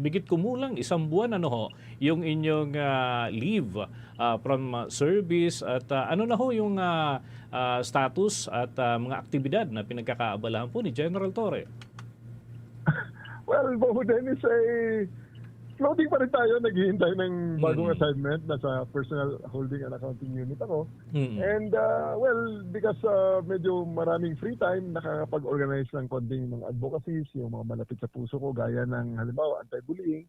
Bigit kumulang isang buwan ano ho, yung inyong leave from service at ano na ho yung status at mga aktibidad na pinagkakaabalahan po ni General Torre? Well, Bobo Dennis, floating pa rin tayo. Naghihintay ng bagong Mm. assignment. Nasa personal holding and accounting unit ako. Mm. And, well, because medyo maraming free time, nakakapag-organize ng konting mga advocacies, yung mga malapit sa puso ko, gaya ng halimbawa, anti-bullying.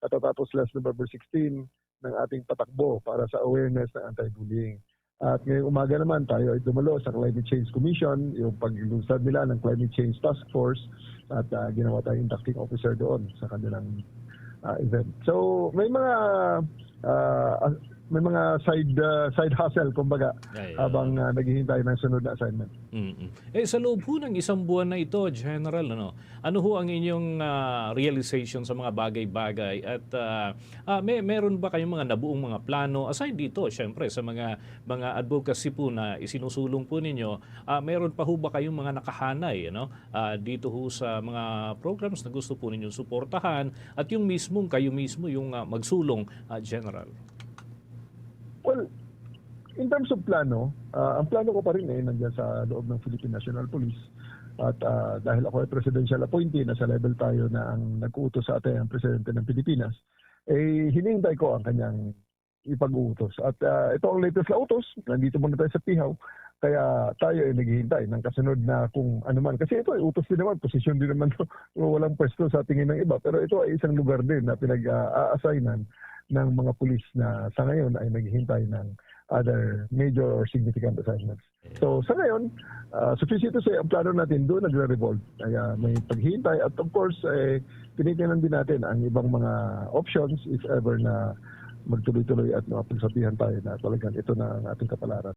Katatapos last November 16 ng ating patakbo para sa awareness ng anti-bullying. At ngayong umaga naman tayo ay dumalo sa Climate Change Commission, yung paglunsad nila ng Climate Change Task Force at ginawa tayong inducting officer doon sa kanilang event. So may mga side hustle kumbaga habang naghihintay ng sunod na assignment. Sa loob ho ng isang buwan na ito, General, ano ho ang inyong realization sa mga bagay-bagay at meron ba kayong mga nabuong mga plano aside dito, syempre sa mga advocacy po na isinusulong po ninyo, meron pa ho ba kayong mga nakahanay dito ho sa mga programs na gusto po ninyong suportahan at yung mismong kayo mismo yung magsulong, General? Well, in terms of plano, ang plano ko pa rin nandiyan sa loob ng Philippine National Police. At dahil ako ay presidential appointee, nasa level tayo na ang nag-uutos sa atin ang presidente ng Pilipinas, hinihintay ko ang kanyang ipag-uutos. At ito ang latest na utos, nandito muna tayo sa Pihaw, kaya tayo ay naghihintay ng kasunod na kung ano man. Kasi ito ay utos din naman, posisyon din naman, walang pwesto sa tingin ng iba. Pero ito ay isang lugar din na pinag-a-assignan ng mga pulis na sa ngayon ay naghihintay ng other major or significant assignments. So sa ngayon, sufficient to say, ang plano natin doon nagre-revolve. Kaya may paghihintay at of course, tinitingnan din natin ang ibang mga options if ever na magtuloy-tuloy at mapagsabihan tayo na talagang ito na ang ating kapalaran.